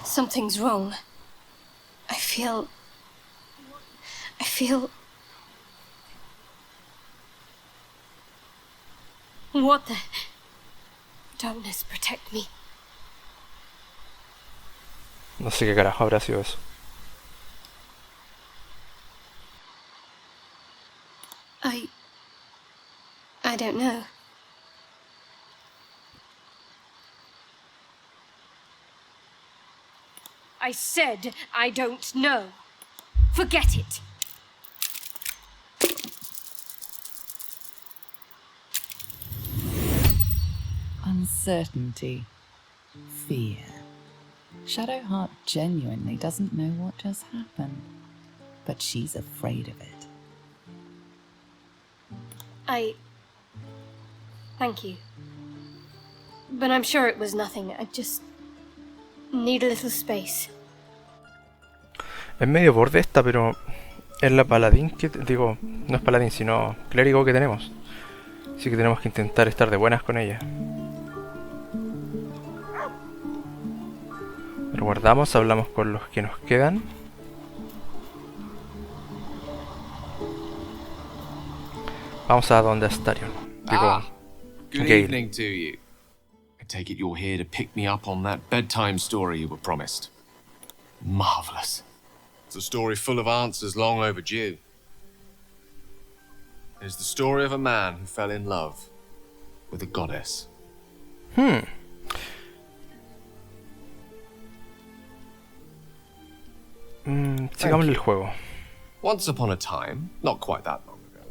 Something's wrong. I feel... What the... Darkness, protect me. No sé qué carajo habrá sido eso. I don't know. I said I don't know. Forget it. Uncertainty. Fear. Shadowheart genuinely doesn't know what just happened, but she's afraid of it. Thank you. But I'm sure it was nothing. I just need a little space. Es medio borde esta, pero es la paladín que... Digo, no es paladín, sino clérigo que tenemos. Así que tenemos que intentar estar de buenas con ella. Guardamos, hablamos con los que nos quedan. Vamos a donde Astarion. Digo, good Gale. evening to you. I take it you're here to pick me up on that bedtime story you were promised. Marvelous. It's a story full of answers long overdue. It is the story of a man who fell in love with a goddess. Sigámosle el juego. Once upon a time, not quite that long ago,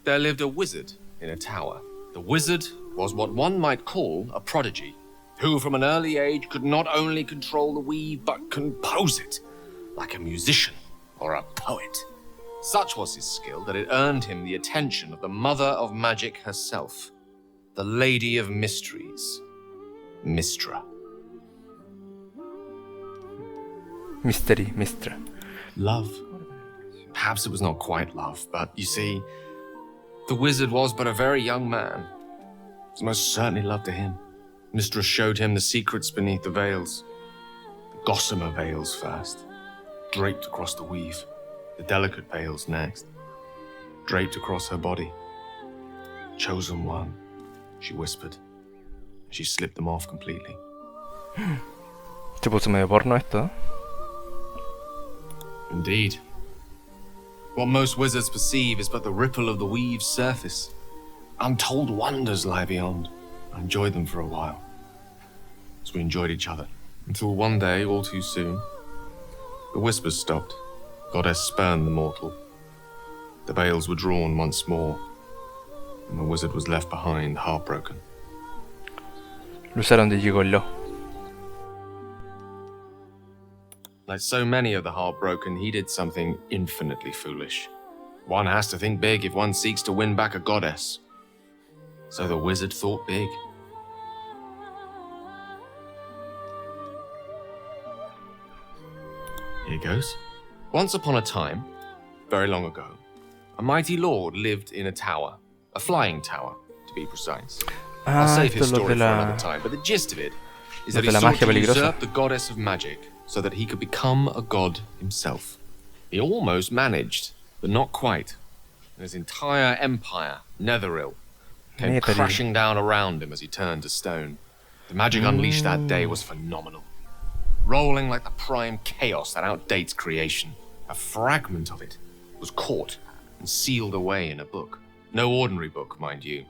there lived a wizard in a tower. The wizard was what one might call a prodigy, who from an early age could not only control the weave, but compose it, like a musician or a poet. Such was his skill that it earned him the attention of the mother of magic herself, the Lady of Mysteries, Mystra. Mystery, Mystra. Love. Perhaps it was not quite love, but you see, the wizard was but a very young man. It was most certainly love to him. Mystra showed him the secrets beneath the veils. The gossamer veils first, draped across the weave. The delicate veils next, draped across her body. Chosen one, she whispered. She slipped them off completely. Se puso medio porno esto, ¿eh? Indeed. What most wizards perceive is but the ripple of the weave's surface. Untold wonders lie beyond. I enjoyed them for a while, as we enjoyed each other. Until one day, all too soon, the whispers stopped. Goddess spurned the mortal. The veils were drawn once more, and the wizard was left behind, heartbroken. Lo usaron de gigolo. Like so many of the heartbroken, he did something infinitely foolish. One has to think big if one seeks to win back a goddess. So the wizard thought big. Here goes. Once upon a time, very long ago, a mighty lord lived in a tower. A flying tower, to be precise. I'll save his story for another time, but the gist of it is that he sought to usurp the goddess of magic so that he could become a god himself. He almost managed, but not quite. And his entire empire, Netheril, came crashing down around him as he turned to stone. The magic unleashed that day was phenomenal. Rolling like the prime chaos that outdates creation. A fragment of it was caught and sealed away in a book. No ordinary book, mind you.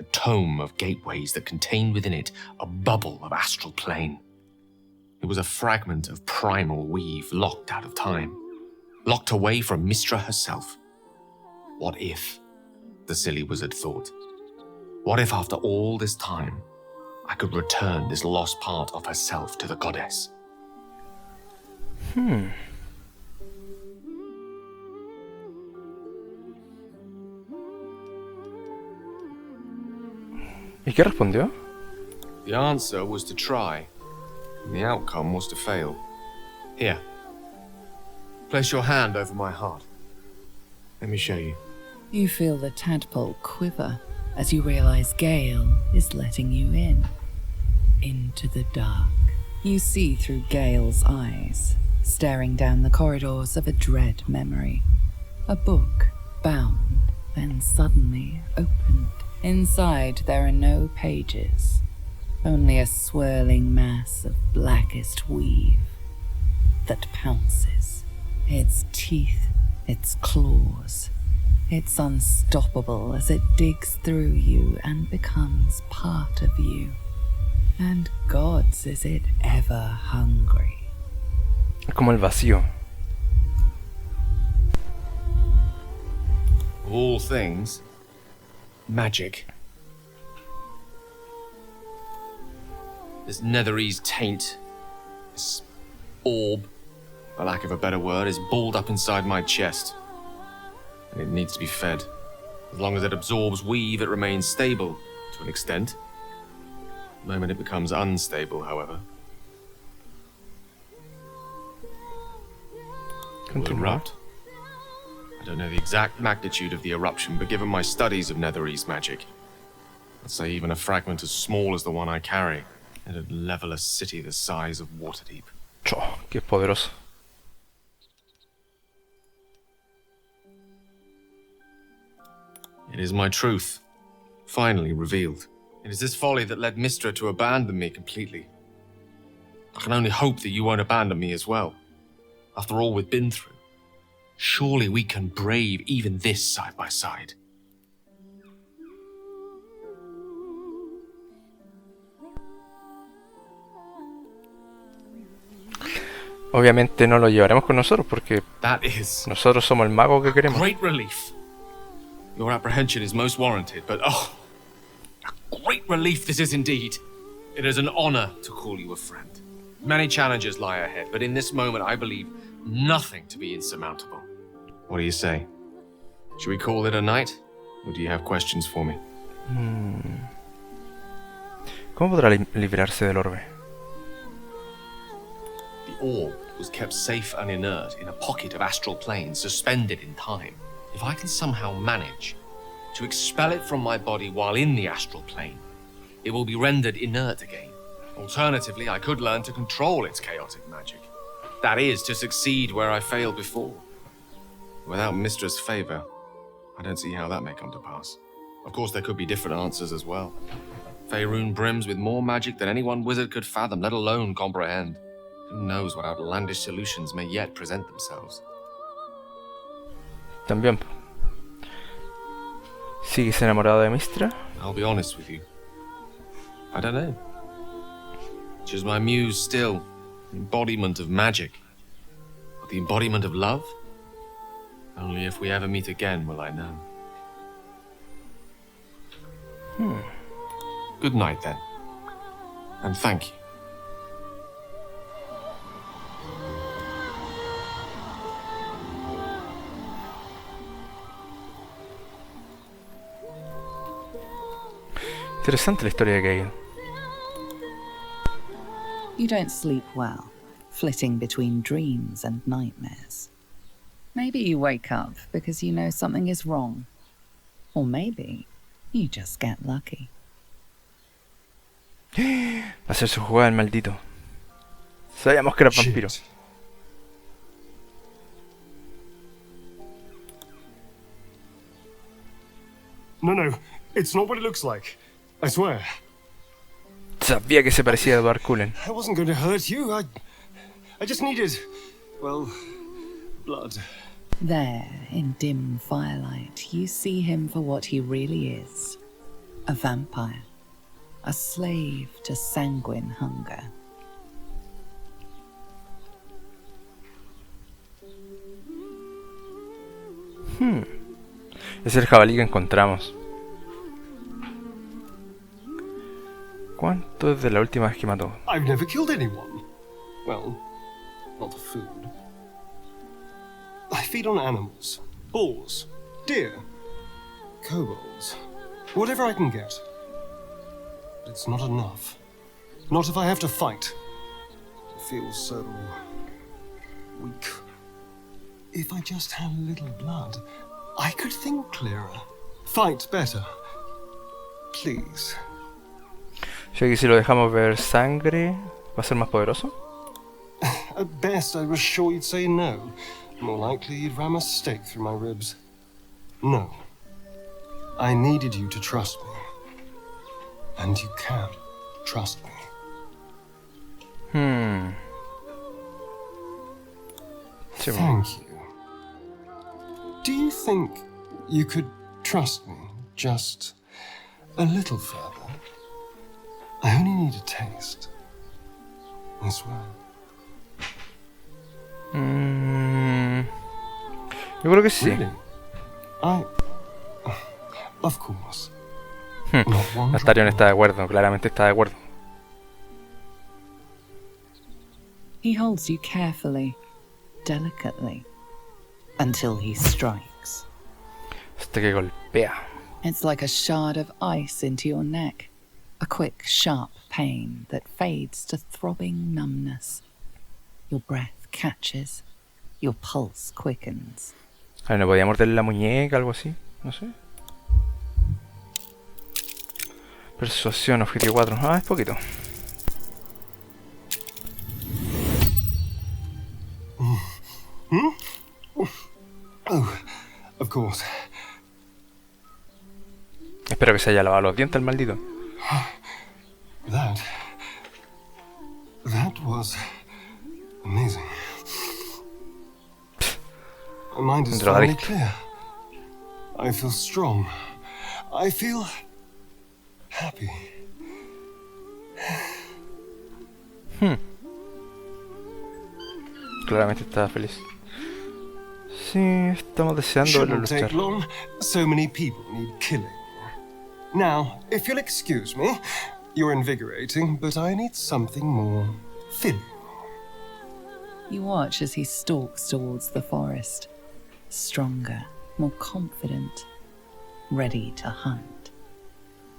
A tome of gateways that contained within it a bubble of astral plane. It was a fragment of primal weave locked out of time. Locked away from Mystra herself. What if, the silly wizard thought, what if after all this time, I could return this lost part of herself to the goddess? ¿Y qué respondió? The answer was to try, and the outcome was to fail. Here. Place your hand over my heart. Let me show you. You feel the tadpole quiver as you realize Gale is letting you in. Into the dark. You see through Gale's eyes, staring down the corridors of a dread memory. A book, bound, then suddenly opened. Inside there are no pages, only a swirling mass of blackest weave that pounces. Its teeth, its claws. It's unstoppable as it digs through you and becomes part of you. And gods, is it ever hungry. Es como el vacío. Of all things, magic. This Netherese taint, this orb, for lack of a better word, is balled up inside my chest. And it needs to be fed. As long as it absorbs weave, it remains stable, to an extent. The moment it becomes unstable, however, it will erupt. I don't know the exact magnitude of the eruption, but given my studies of Netherese magic, I'd say even a fragment as small as the one I carry, it'd level a city the size of Waterdeep. Chó, qué poderoso. It is my truth, finally revealed. It is this folly that led Mystra to abandon me completely. I can only hope that you won't abandon me as well. After all we've been through, surely we can brave even this side by side. Obviamente no lo llevaremos con nosotros porque That is nosotros somos el mago que queremos. great relief. Your apprehension is most warranted, but oh, a great relief this is indeed. It is an honor to call you a friend. Many challenges lie ahead, but in this moment I believe nothing to be insurmountable. What do you say? Should we call it a night? Or do you have questions for me? ¿Cómo podrá librarse del orbe? The orb was kept safe and inert in a pocket of astral plane, suspended in time. If I can somehow manage to expel it from my body while in the astral plane, it will be rendered inert again. Alternatively, I could learn to control its chaotic magic. That is, to succeed where I failed before. Without Mystra's favor, I don't see how that may come to pass. Of course, there could be different answers as well. Faerun brims with more magic than any one wizard could fathom, let alone comprehend. Who knows what outlandish solutions may yet present themselves. También. ¿Sigues enamorado de Mystra? I'll be honest with you. I don't know. She's my muse still, the embodiment of magic. But the embodiment of love? Only if we ever meet again will I know. Good night then. And thank you. Interesante la historia de Gale. You don't sleep well, flitting between dreams and nightmares. Maybe you wake up because you know something is wrong. Or maybe you just get lucky. Va a hacer su jugada el maldito. Sabíamos que era vampiro. No, it's not what it looks like. I swear. Sabía que se parecía a Edward Cullen. I wasn't going to hurt you. I just needed, well, blood. There, in dim firelight, you see him for what he really is. A vampire. A slave to sanguine hunger. Es el jabalí que encontramos. ¿Cuánto es de la última vez que mató? I've never killed anyone. Well, not for food. I feed on animals. Boars. Deer. Kobolds. Whatever I can get. But it's not enough. Not if I have to fight. I feel so weak. If I just had a little blood, I could think clearer. Fight better. Please. O sea que si lo dejamos ver sangre, ¿Va a ser más poderoso? At best, I was sure you'd say no. More likely, you'd ram a stake through my ribs. No. I needed you to trust me. And you can trust me. Sí, bueno. Thank you. Do you think you could trust me just a little further? I only need a taste. As well. Yo creo que sí. Really? Of course. Not one Astarion drop está de acuerdo, claramente está de acuerdo. He holds you carefully, delicately, until he strikes. Hasta que golpea. It's like a shard of ice into your neck. A quick, sharp pain that fades to throbbing numbness. Your breath catches. Your pulse quickens. A ver, ¿no podía morderle la muñeca, algo así? No sé. Persuasión, objetivo 4. Ah, es poquito. Oh, of course. Espero que se haya lavado los dientes el maldito. That was amazing. My mind is finally clear. I feel strong. I feel happy. Claramente estaba feliz. Sí, estamos deseando verlo Shouldn't take luchar. long. So many people need killing. Now, if you'll excuse me, you're invigorating, but I need something more filling. You watch as he stalks towards the forest. Stronger, more confident, ready to hunt.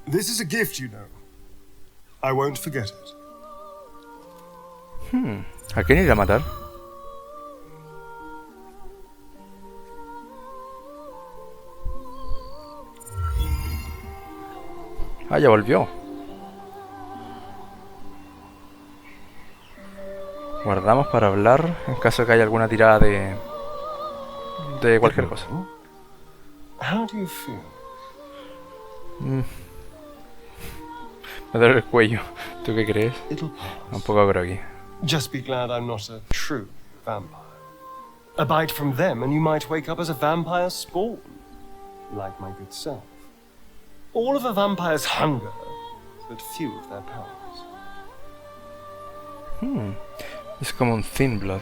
This is a gift, you know. I won't forget it. ¿A quién irá a matar? Ah, ya volvió. Guardamos para hablar en caso de que haya alguna tirada de cualquier cosa. How do you feel? Me duele el cuello. ¿Tú qué crees? It'll pass. Un poco groggy. Just be glad I'm not a true vampire. A bite from them and you might wake up as a vampire spawn. Like my good self. All of a vampire's hunger, but few of their powers. Es como un thin blood.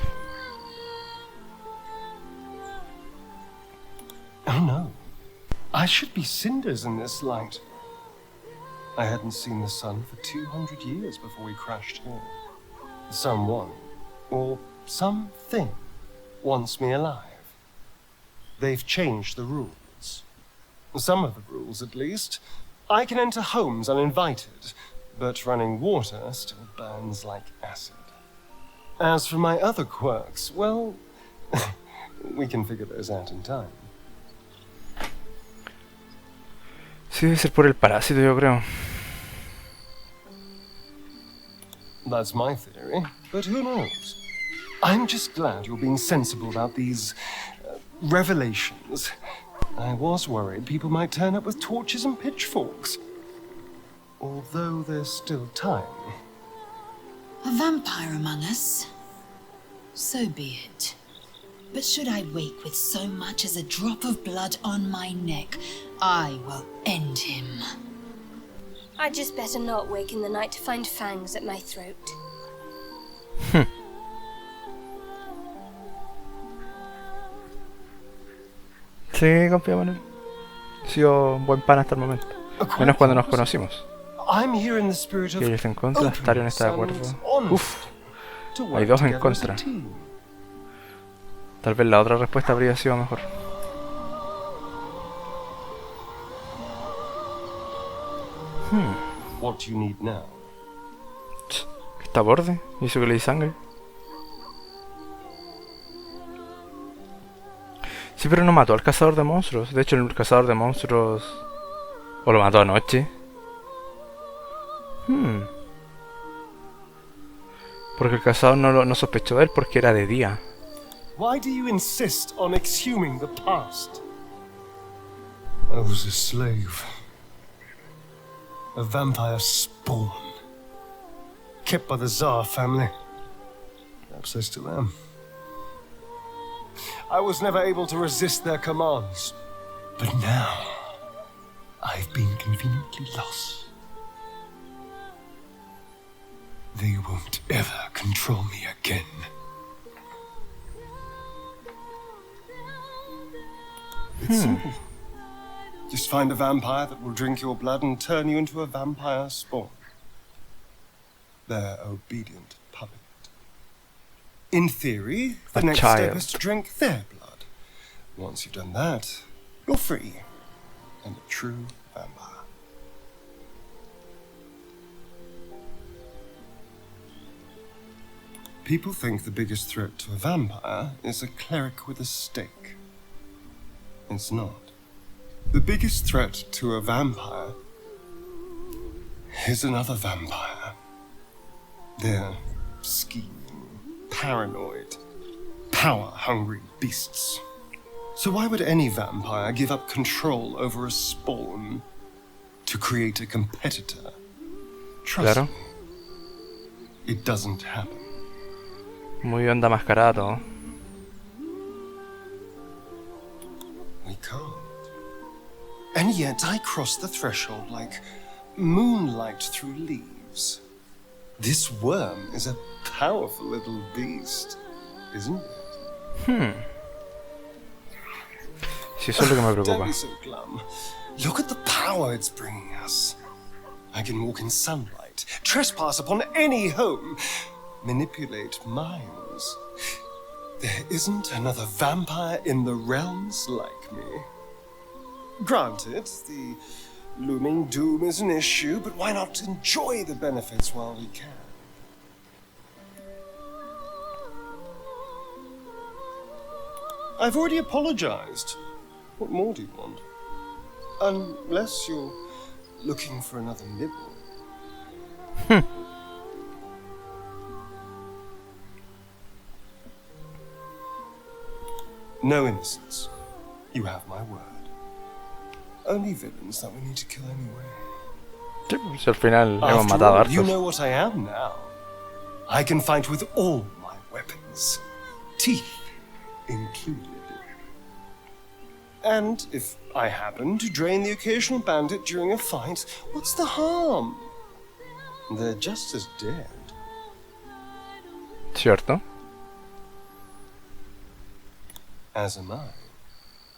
Oh no. I should be cinders in this light. I hadn't seen the sun for 200 years before we crashed here. Someone, or something, wants me alive. They've changed the rules. Some of the rules, at least. I can enter homes uninvited, but running water still burns like acid. As for my other quirks, well, we can figure those out in time. Sí, debe ser por el parásito, yo creo. That's my theory, but who knows? I'm just glad you're being sensible about these revelations. I was worried people might turn up with torches and pitchforks. Although there's still time. A vampire among us? So be it. But should I wake with so much as a drop of blood on my neck, I will end him. I'd just better not wake in the night to find fangs at my throat. Sí, confiamos en él. Ha sido un buen pan hasta el momento. Menos cuando nos conocimos. I'm here in the spirit of Y ellos en contra, Astarion está de acuerdo. openness and honesty. Uf, To hay work dos en together as a contra. team. Tal vez la otra respuesta habría sido mejor. What do you need now? ¿Está borde? ¿Y eso que le di sangre? Sí, pero no mató al cazador de monstruos. De hecho, el cazador de monstruos... ¿O lo mató anoche? Porque el cazador no sospechó de él porque era de día. Why do you insist on exhuming the past? I was a slave. A vampire spawn. Kept by the Tsar family. Perhaps I still am. I was never able to resist their commands. But now, I've been conveniently lost. They won't ever control me again. It's simple. Just find a vampire that will drink your blood and turn you into a vampire spawn. Their obedient puppet. In theory, the next step is to drink their blood. Once you've done that, you're free and a true vampire. People think the biggest threat to a vampire is a cleric with a stake. It's not. The biggest threat to a vampire is another vampire. They're scheming, paranoid, power-hungry beasts. So why would any vampire give up control over a spawn to create a competitor? Trust me, it doesn't happen. Muy onda mascarado. We can't. And yet I cross the threshold like moonlight through leaves. This worm is a powerful little beast, isn't it? Sí, eso es lo que me preocupa. Don't be so glum. Look at the power it's bringing us. I can walk in sunlight, trespass upon any home, manipulate minds. There isn't another vampire in the realms like me. Granted, the looming doom is an issue, but why not enjoy the benefits while we can? I've already apologized. What more do you want? Unless you're looking for another nibble. No innocence. You have my word. Only villains that we need to kill anyway. Sí, pues al final hemos After matado a all, you hartos. know what I am now. I can fight with all my weapons, teeth included. And if I happen to drain the occasional bandit during a fight, what's the harm? They're just as dead. ¿Cierto? As am I.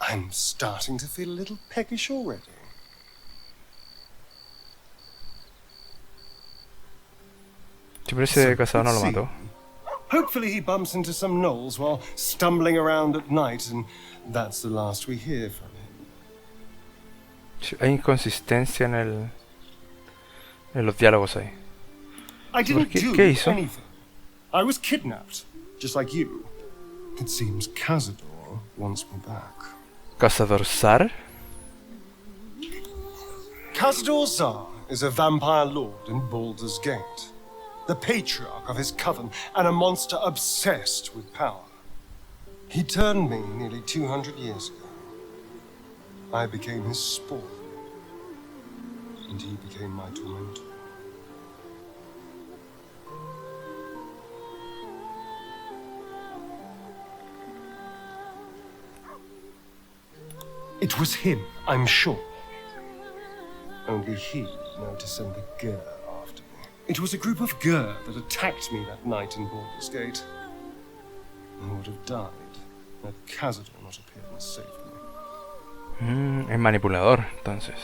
I'm starting to feel a little peckish already. Sí, pero ese cazador no lo mató. Hopefully he bumps into some gnolls while stumbling around at night, and that's the last we hear from him. Sí, hay inconsistencia en los diálogos ahí. I didn't do ¿Qué hizo? anything. I was kidnapped, just like you. It seems Cazador wants me back. ¿Cazador Zar? Cazador Zar is a vampire lord in Baldur's Gate, the patriarch of his coven, and a monster obsessed with power. He turned me nearly 200 years ago. I became his spawn, and he became my tormentor. It was him, I'm sure. Only he knew to send the Gur after me. It was a group of Gur that attacked me that night in Baldur's Gate. I would have died had Cazador not appeared and saved me. Es manipulador, entonces.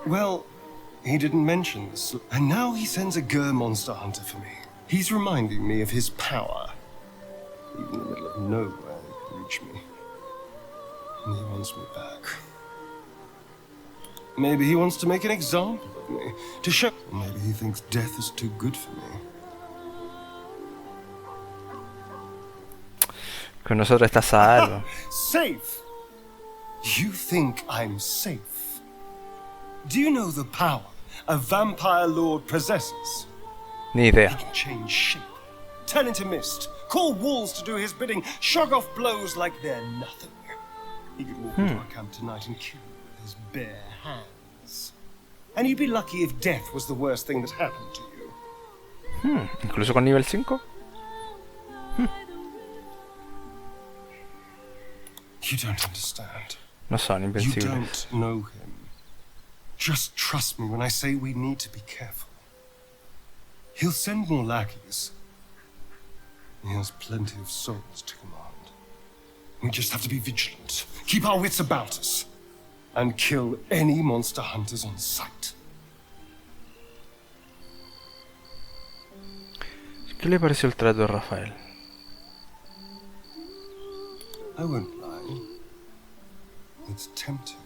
Well, he didn't mention this, and now he sends a Gur monster hunter for me. He's reminding me of his power. Even in the middle of nowhere, he can reach me. And he wants me back. Maybe he wants to make an example of me, to show... Maybe he thinks death is too good for me. Con nosotros está salvo. Safe! You think I'm safe? Do you know the power a vampire lord possesses? Ni He idea. can change shape, turn into mist, call walls to do his bidding, shrug off blows like they're nothing. He could walk into our camp tonight and kill you with his bare hands. And you'd be lucky if death was the worst thing that happened to you. Incluso con nivel 5. You don't understand. No son You invencibles. don't know him. Just trust me when I say we need to be careful. He'll send more lackeys. He has plenty of souls to command. We just have to be vigilant, keep our wits about us, and kill any monster hunters on sight. ¿Qué le pareció el trato de Rafael? I won't lie. It's tempting.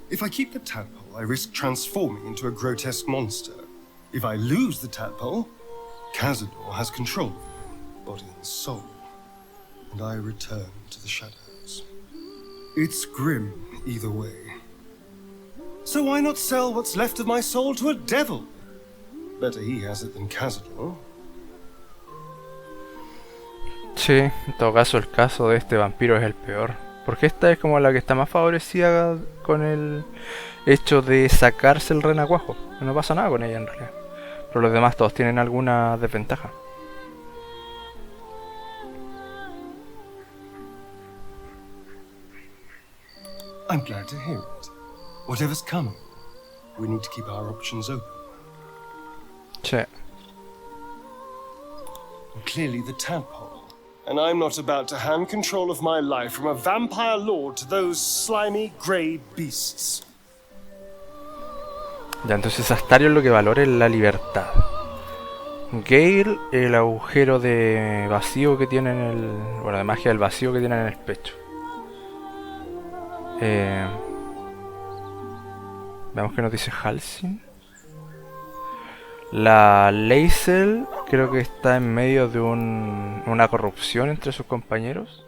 If I keep the tadpole, I risk transforming into a grotesque monster. If I lose the tadpole, Cazador has control of me, body and soul, and I return to the shadows. It's grim either way. So why not sell what's left of my soul to a devil? Better he has it than Cazador. Sí, en todo caso el caso de este vampiro es el peor. Porque esta es como la que está más favorecida con el hecho de sacarse el renacuajo. No pasa nada con ella en realidad. Pero los demás todos tienen alguna desventaja. I'm glad to hear it. Whatever's coming, we need to keep our options open. Sí. Clearly the tadpole. And I'm not about to hand control of my life from a vampire lord to those slimy grey beasts. Ya, entonces Astarion lo que valora es la libertad. Gale, el agujero de vacío que tiene en el... Bueno, de magia del vacío que tiene en el pecho. Veamos qué nos dice Halsin. La Leisel creo que está en medio de una corrupción entre sus compañeros.